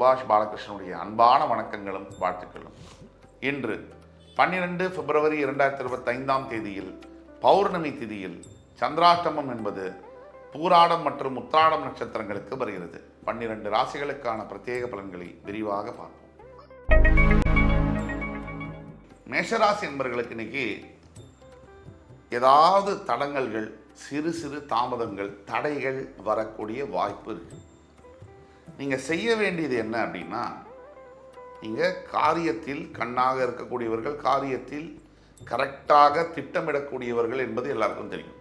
சுபாஷ் பாலகிருஷ்ணனுடைய அன்பான வணக்கங்களும் வாழ்த்துக்களும். இன்று 12 பிப்ரவரி 2025 தேதியில் பௌர்ணமி திதியில் சந்திராஷ்டமம் என்பது பூராடம் மற்றும் உத்திராடம் நட்சத்திரங்களுக்கு வருகிறது. 12 ராசிகளுக்கான பிரத்யேக பலன்களை விரிவாக பார்ப்போம். மேஷராசி என்பவர்களுக்கு இன்னைக்கு ஏதாவது தடங்கல்கள், சிறு சிறு தாமதங்கள், தடைகள் வரக்கூடிய வாய்ப்பு இருக்கு. நீங்கள் செய்ய வேண்டியது என்ன அப்படின்னா, நீங்கள் காரியத்தில் கண்ணாக இருக்கக்கூடியவர்கள், காரியத்தில் கரெக்டாக திட்டமிடக்கூடியவர்கள் என்பது எல்லாருக்கும் தெரியும்.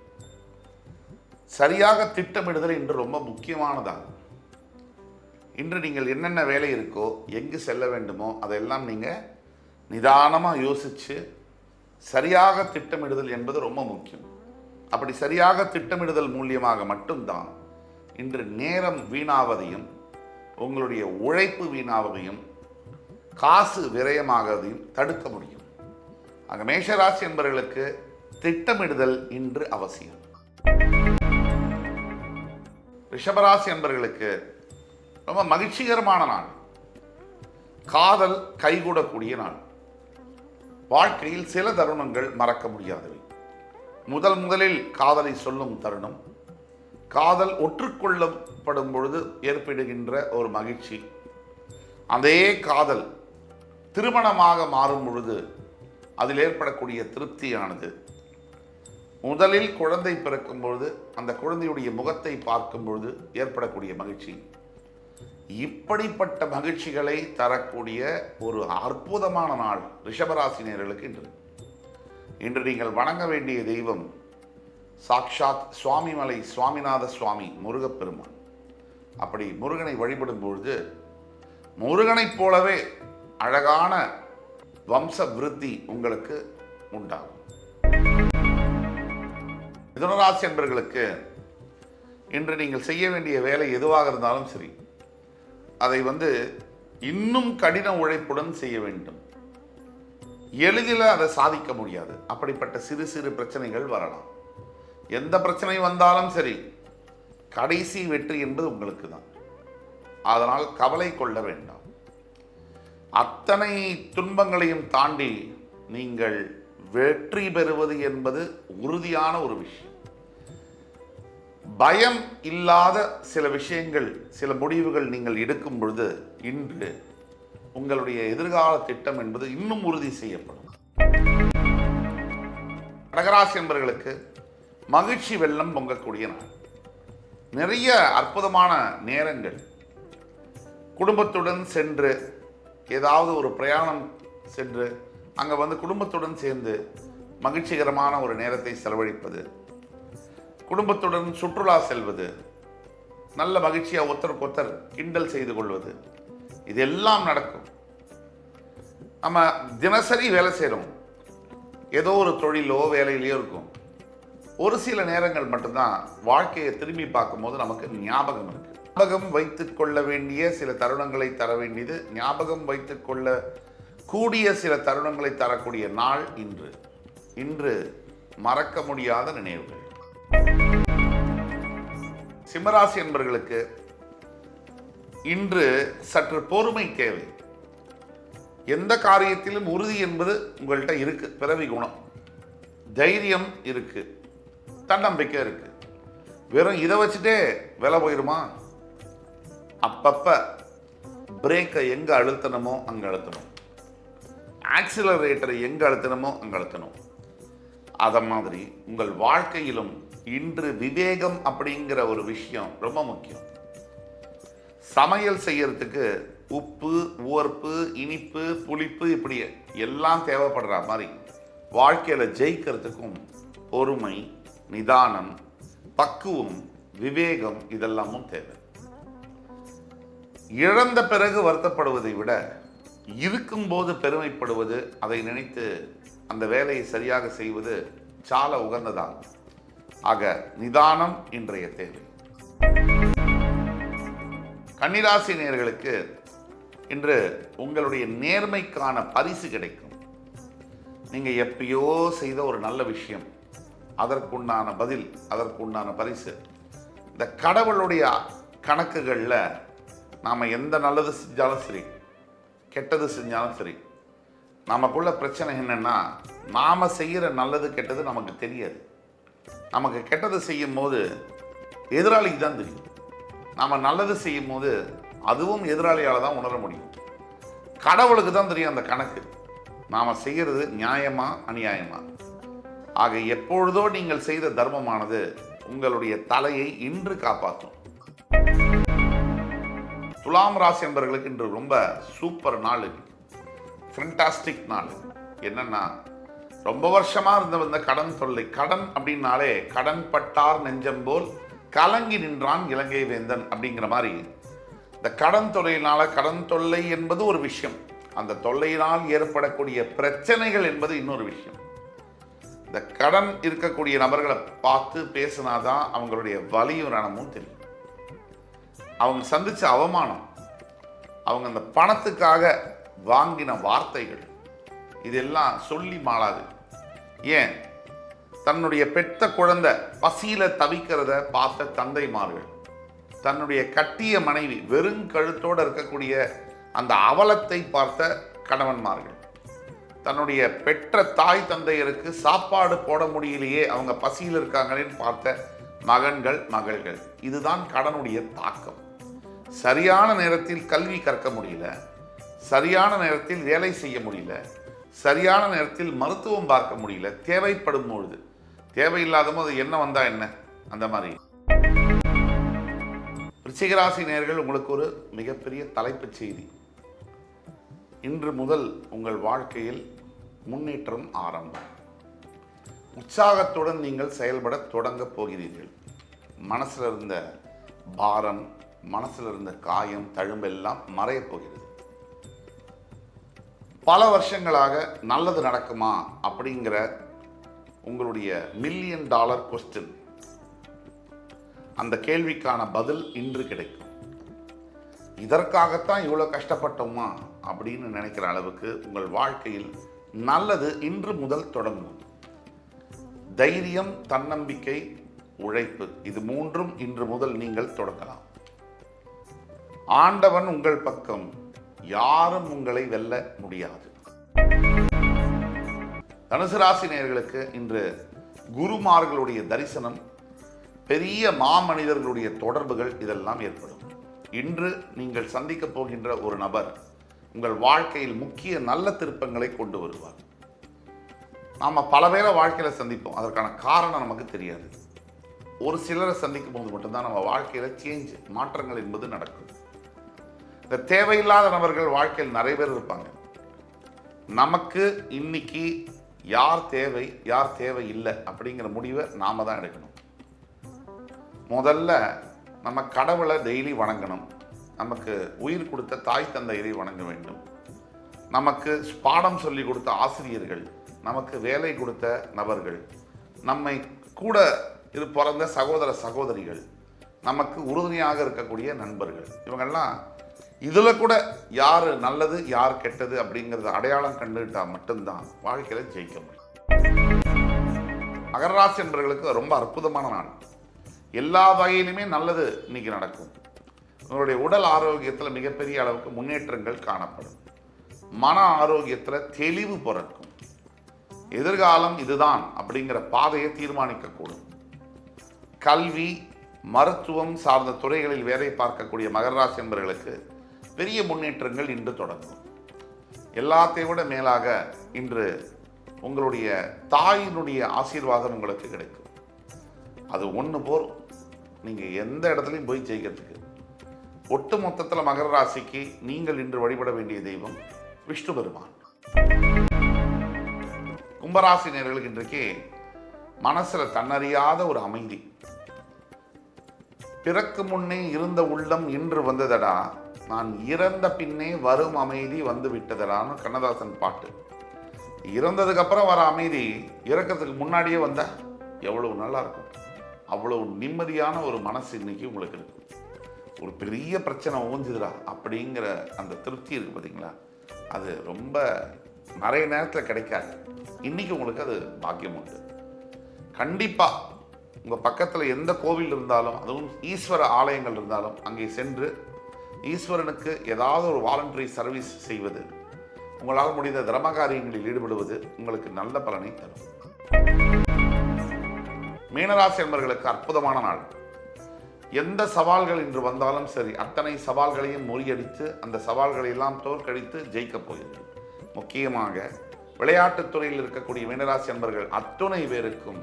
சரியாக திட்டமிடுதல் இன்று ரொம்ப முக்கியமானதாகும். இன்று நீங்கள் என்னென்ன வேலை இருக்கோ, எங்கு செல்ல வேண்டுமோ அதெல்லாம் நீங்கள் நிதானமாக யோசித்து சரியாக திட்டமிடுதல் என்பது ரொம்ப முக்கியம். அப்படி சரியாக திட்டமிடுதல் மூலியமாக மட்டும்தான் இன்று நேரம் வீணாவதையும், உங்களுடைய உழைப்பு வீணாவதையும், காசு விரயமாகதையும் தடுக்க முடியும். ஆக மேஷராசி என்பவர்களுக்கு திட்டமிடுதல் இன்று அவசியம். ரிஷபராசி என்பவர்களுக்கு ரொம்ப மகிழ்ச்சிகரமான நாள். காதல் கைகூடக்கூடிய நாள். வாழ்க்கையில் சில தருணங்கள் மறக்க முடியாதவை. முதலில் காதலை சொல்லும் தருணம், காதல் ஒற்றுக்கொள்ளப்படும் பொழுது ஏற்படுகின்ற ஒரு மகிழ்ச்சி, அதே காதல் திருமணமாக மாறும் பொழுது அதில் ஏற்படக்கூடிய திருப்தியானது, முதலில் குழந்தை பிறக்கும் பொழுது அந்த குழந்தையுடைய முகத்தை பார்க்கும் பொழுது ஏற்படக்கூடிய மகிழ்ச்சி, இப்படிப்பட்ட மகிழ்ச்சிகளை தரக்கூடிய ஒரு அற்புதமான நாள் ரிஷபராசினியர்களுக்கு இன்று நீங்கள் வணங்க வேண்டிய தெய்வம் சாக்ஷாத் சுவாமிமலை சுவாமிநாத சுவாமி முருகப்பெருமான். அப்படி முருகனை வழிபடும் பொழுது முருகனைப் போலவே அழகான வம்ச விருத்தி உங்களுக்கு உண்டாகும். மிதுனராசி என்பவர்களுக்கு இன்று நீங்கள் செய்ய வேண்டிய வேலை எதுவாக இருந்தாலும் சரி, அதை இன்னும் கடின உழைப்புடன் செய்ய வேண்டும். எளிதில் அதை சாதிக்க முடியாது. அப்படிப்பட்ட சிறு சிறு பிரச்சனைகள் வரலாம். எந்த பிரச்சனை வந்தாலும் சரி, கடைசி வெற்றி என்பது உங்களுக்கு தான். அதனால் கவலை கொள்ள வேண்டாம். அத்தனை துன்பங்களையும் தாண்டி நீங்கள் வெற்றி பெறுவது என்பது உறுதியான ஒரு விஷயம். பயம் இல்லாத சில விஷயங்கள், சில முடிவுகள் நீங்கள் எடுக்கும் பொழுது இன்று உங்களுடைய எதிர்கால திட்டம் என்பது இன்னும் உறுதி செய்யப்படும். கடகராசி என்பவர்களுக்கு மகிழ்ச்சி வெள்ளம் பொங்கக்கூடிய நாள். நிறைய அற்புதமான நேரங்கள். குடும்பத்துடன் சென்று ஏதாவது ஒரு பிரயாணம் சென்று அங்கே குடும்பத்துடன் சேர்ந்து மகிழ்ச்சிகரமான ஒரு நேரத்தை செலவழிப்பது, குடும்பத்துடன் சுற்றுலா செல்வது, நல்ல மகிழ்ச்சியாக ஒருத்தருக்கு ஒருத்தர் கிண்டல் செய்து கொள்வது, இதெல்லாம் நடக்கும். நம்ம தினசரி வேலை செய்கிறோம், ஏதோ ஒரு தொழிலோ வேலையிலையோ இருக்கும். ஒரு சில நேரங்கள் மட்டும்தான் வாழ்க்கையை திரும்பி பார்க்கும்போது நமக்கு ஞாபகம் இருக்கு. ஞாபகம் வைத்துக் கொள்ள வேண்டிய சில தருணங்களை தர வேண்டியது, ஞாபகம் வைத்துக் கொள்ள கூடிய சில தருணங்களை தரக்கூடிய நாள் இன்று மறக்க முடியாத நினைவுகள். சிம்மராசி என்பவர்களுக்கு இன்று சற்று பொறுமை தேவை. எந்த காரியத்திலும் உறுதி என்பது உங்கள்கிட்ட இருக்கு. பிறவி குணம், தைரியம் இருக்கு, தன்னம்பிக்கை இருக்கு. வெறும் இதை வச்சுட்டே வேலை போயிடுமா? அப்பப்ப பிரேக்கை எங்க அழுத்தணுமோ அங்க அழுத்தணும், ஆக்சிலரேட்டரை எங்க அழுத்தணுமோ அங்க அழுத்தணும். அத மாதிரி உங்கள் வாழ்க்கையிலும் இன்று விவேகம் அப்படிங்கிற ஒரு விஷயம் ரொம்ப முக்கியம். சமையல் செய்யறதுக்கு உப்பு, உவர்ப்பு, இனிப்பு, புளிப்பு இப்படி எல்லாம் தேவைப்படுற மாதிரி வாழ்க்கையில ஜெயிக்கிறதுக்கும் பொறுமை, நிதானம், பக்குவம், விவேகம் இதெல்லாமும் தேவை. இழந்த பிறகு வருத்தப்படுவதை விட இருக்கும்போது பெருமைப்படுவது, அதை நினைத்து அந்த வேலையை சரியாக செய்வது சால உகந்ததாகும். ஆக நிதானம் இன்றைய தேவை. கன்னிராசி நேயர்களுக்கு இன்று உங்களுடைய நேர்மைக்கான பரிசு கிடைக்கும். நீங்க எப்பயோ செய்த ஒரு நல்ல விஷயம், அதற்குண்டான பதில், அதற்குண்டான பரிசு. இந்த கடவுளுடைய கணக்குகளில் நாம் எந்த நல்லது செஞ்சாலும் சரி, கெட்டது செஞ்சாலும் சரி, நமக்குள்ள பிரச்சனை என்னென்னா, நாம் செய்கிற நல்லது கெட்டது நமக்கு தெரியாது. நமக்கு கெட்டது செய்யும் போது எதிராளிக்கு தான் தெரியும். நாம் நல்லது செய்யும் போது அதுவும் எதிராளியால் தான் உணர முடியும். கடவுளுக்கு தான் தெரியும் அந்த கணக்கு, நாம் செய்கிறது நியாயமா அநியாயமா. ஆக எப்பொழுதோ நீங்கள் செய்த தர்மமானது உங்களுடைய தலையை இன்று காப்பாற்றும். துலாம் ராசி என்பவர்களுக்கு இன்று ரொம்ப சூப்பர் நாள், ஃபென்டாஸ்டிக் நாள். என்னன்னா, ரொம்ப வருஷமா இருந்த கடன் தொல்லை, கடன் அப்படின்னாலே கடன் பட்டார் நெஞ்சம் போல் கலங்கி நின்றான் இலங்கை வேந்தன் அப்படிங்கிற மாதிரி, இந்த கடன் தொல்லையினால, கடன் தொல்லை என்பது ஒரு விஷயம், அந்த தொல்லையினால் ஏற்படக்கூடிய பிரச்சனைகள் என்பது இன்னொரு விஷயம். இந்த கடன் இருக்கக்கூடிய நபர்களை பார்த்து பேசினாதான் அவங்களுடைய வலியும் ரணமும் தெரியும். அவங்க சந்திச்ச அவமானம், அவங்க அந்த பணத்துக்காக வாங்கின வார்த்தைகள், இதெல்லாம் சொல்லி மாளாது. ஏன், தன்னுடைய பெத்த குழந்தை பசியில தவிக்கிறத பார்த்த தந்தைமார்கள், தன்னுடைய கட்டிய மனைவி வெறும் கழுத்தோடு இருக்கக்கூடிய அந்த அவலத்தை பார்த்த கணவன்மார்கள், தன்னுடைய பெற்ற தாய் தந்தையருக்கு சாப்பாடு போட முடியலையே, அவங்க பசியில் இருக்காங்களேன்னு பார்த்த மகன்கள் மகள்கள். இதுதான் கடனுடைய தாக்கம். சரியான நேரத்தில் கல்வி கற்க முடியல, சரியான நேரத்தில் வேலை செய்ய முடியல, சரியான நேரத்தில் மருத்துவம் பார்க்க முடியல, தேவைப்படும் பொழுது, தேவையில்லாத போது என்ன வந்தா என்ன, அந்த மாதிரி. விருச்சிகராசி நேயர்கள், உங்களுக்கு ஒரு மிகப்பெரிய தலைப்புச் செய்தி. இன்று முதல் உங்கள் வாழ்க்கையில் முன்னேற்றம் ஆரம்பம். உற்சாகத்துடன் நீங்கள் செயல்பட தொடங்க போகிறீர்கள். மனசில் இருந்த பாரம், மனசில் இருந்த காயம், தழும்பெல்லாம் மறையப் போகிறது. பல வருஷங்களாக நல்லது நடக்குமா அப்படிங்கிற உங்களுடைய $1,000,000 கொஸ்டின், அந்த கேள்விக்கான பதில் இன்று கிடைக்கும். இதற்காகத்தான் இவ்வளோ கஷ்டப்பட்டோமா அப்படின்னு நினைக்கிற அளவுக்கு உங்கள் வாழ்க்கையில் நல்லது இன்று முதல் தொடங்கும். தைரியம், தன்னம்பிக்கை, உழைப்பு, இது மூன்றும் இன்று முதல் நீங்கள் தொடங்கலாம். ஆண்டவன் உங்கள் பக்கம், யாரும் உங்களை வெல்ல முடியாது. தனுசு ராசி நேயர்களுக்கு இன்று குருமார்களுடைய தரிசனம், பெரிய மாமனிதர்களுடைய தொடர்புகள், இதெல்லாம் ஏற்படும். இன்று நீங்கள் சந்திக்க போகின்ற ஒரு நபர் உங்கள் வாழ்க்கையில் முக்கிய நல்ல திருப்பங்களை கொண்டு வருவார். நாம் பல பேரை வாழ்க்கையில் சந்திப்போம், அதற்கான காரணம் நமக்கு தெரியாது. ஒரு சிலரை சந்திக்கும் போது மட்டும்தான் நம்ம வாழ்க்கையில் சேஞ்ச், மாற்றங்கள் என்பது நடக்கும். இந்த தேவையில்லாத நபர்கள் வாழ்க்கையில் நிறைய பேர் இருப்பாங்க. நமக்கு இன்னைக்கு யார் தேவை, யார் தேவை இல்லை அப்படிங்கிற முடிவை நாம தான் எடுக்கணும். முதல்ல நம்ம கடவுளை டெய்லி வணங்கணும். நமக்கு உயிர் கொடுத்த தாய் தந்தையரை வணங்க வேண்டும். நமக்கு பாடம் சொல்லி கொடுத்த ஆசிரியர்கள், நமக்கு வேலை கொடுத்த நபர்கள், நம்மை கூட பிறந்த சகோதர சகோதரிகள், நமக்கு உறுதுணையாக இருக்கக்கூடிய நண்பர்கள், இவங்கெல்லாம் இதில் கூட யார் நல்லது யார் கெட்டது அப்படிங்கிறத அடையாளம் கண்டுகிட்டால் மட்டும்தான் வாழ்க்கையில் ஜெயிக்க முடியும். மகர ராசி என்பவர்களுக்கு ரொம்ப அற்புதமான நாள். எல்லா வகையிலுமே நல்லது இன்னைக்கு நடக்கும். உங்களுடைய உடல் ஆரோக்கியத்தில் மிகப்பெரிய அளவுக்கு முன்னேற்றங்கள் காணப்படும். மன ஆரோக்கியத்தில் தெளிவு பிறக்கும். எதிர்காலம் இதுதான் அப்படிங்கிற பாதையை தீர்மானிக்கக்கூடும். கல்வி, மருத்துவம் சார்ந்த துறைகளில் வேலை பார்க்கக்கூடிய மகர ராசி என்பவர்களுக்கு பெரிய முன்னேற்றங்கள் இன்று தொடங்கும். எல்லாத்தையும் விட மேலாக இன்று உங்களுடைய தாயினுடைய ஆசீர்வாதம் உங்களுக்கு கிடைக்கும். அது ஒன்று போதும், நீங்கள் எந்த இடத்துலையும் போய் ஜெயிக்கிறதுக்கு. ஒட்டு மொத்தத்தில் மகர ராசிக்கு நீங்கள் இன்று வழிபட வேண்டிய தெய்வம் விஷ்ணு பெருமான். கும்பராசி நேயர்களுக்கு இன்றைக்கு மனசில் தன்னறியாத ஒரு அமைதி. பிறக்கு முன்னே இருந்த உள்ளம் இன்று வந்ததடா, நான் இறந்த பின்னே வரும் அமைதி வந்து விட்டதடான்னு கண்ணதாசன் பாட்டு. இறந்ததுக்கு அப்புறம் வர அமைதி இறக்கிறதுக்கு முன்னாடியே வந்தா எவ்வளவு நல்லா இருக்கும். அவ்வளவு நிம்மதியான ஒரு மனசு இன்னைக்கு உங்களுக்கு இருக்கும். ஒரு பெரிய பிரச்சனை ஓஞ்சுதுடா அப்படிங்கிற அந்த திருப்தி இருக்கு பார்த்தீங்களா, அது ரொம்ப நிறைய நேரத்தில் கிடைக்காது. இன்னைக்கு உங்களுக்கு அது பாக்கியம் உண்டு. கண்டிப்பாக உங்கள் பக்கத்தில் எந்த கோவில் இருந்தாலும், அதுவும் ஈஸ்வர ஆலயங்கள் இருந்தாலும் அங்கே சென்று ஈஸ்வரனுக்கு ஏதாவது ஒரு வாலண்டரி சர்வீஸ் செய்வது, உங்களால் முடிந்த தர்ம காரியங்களில் ஈடுபடுவது உங்களுக்கு நல்ல பலனை தரும். மீனராசி என்பவர்களுக்கு அற்புதமான நாள். எந்த சவால்கள் இன்று வந்தாலும் சரி, அத்தனை சவால்களையும் முறியடித்து அந்த சவால்களை எல்லாம் தோற்கடித்து ஜெயிக்கப் போகிறது. முக்கியமாக விளையாட்டுத் துறையில் இருக்கக்கூடிய மீனராசி என்பவர்கள் அத்துணை பேருக்கும்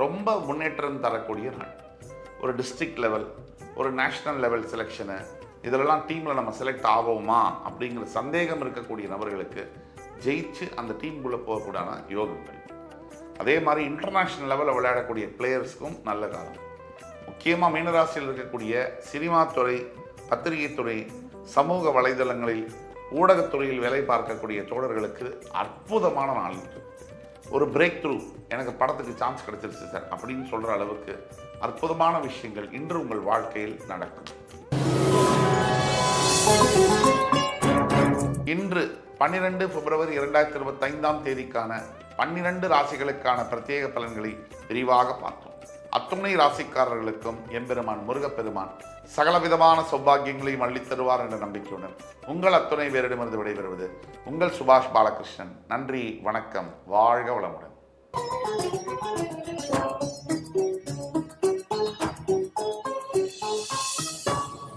ரொம்ப முன்னேற்றம் தரக்கூடிய நாள். ஒரு டிஸ்ட்ரிக்ட் லெவல், ஒரு நேஷனல் லெவல் செலெக்ஷனு, இதிலெல்லாம் டீமில் நம்ம செலக்ட் ஆவோமா அப்படிங்கிற சந்தேகம் இருக்கக்கூடிய நபர்களுக்கு ஜெயிச்சு அந்த டீமுக்குள்ளே போகக்கூடாத யோகங்கள். அதே மாதிரி இன்டர்நேஷ்னல் லெவலில் விளையாடக்கூடிய பிளேயர்ஸ்க்கும் நல்ல காலம். முக்கியமாக மீனராசியில் இருக்கக்கூடிய சினிமா துறை, பத்திரிகை துறை, சமூக வலைதளங்களில் ஊடகத்துறையில் வேலை பார்க்கக்கூடிய தோழர்களுக்கு அற்புதமான நாள். ஒரு பிரேக் த்ரூ, எனக்கு படத்துக்கு சான்ஸ் கிடைச்சிருச்சு சார் அப்படின்னு சொல்கிற அளவுக்கு அற்புதமான விஷயங்கள் இன்று உங்கள் வாழ்க்கையில் நடக்கும். இன்று 12 பிப்ரவரி 2025 தேதிக்கான 12 ராசிகளுக்கான பிரத்யேக பலன்களை விரிவாக பார்த்தோம். அத்துணை ராசிக்காரர்களுக்கும் எம்பெருமான் முருகப்பெருமான் சகலவிதமான சௌபாகியங்களையும் அள்ளித்தருவார் என்ற நம்பிக்கையுடன் உங்கள் அத்துணை பேரிடமிருந்து விடைபெறுவது உங்கள் சுபாஷ் பாலகிருஷ்ணன். நன்றி, வணக்கம், வாழ்க வளமுடன்.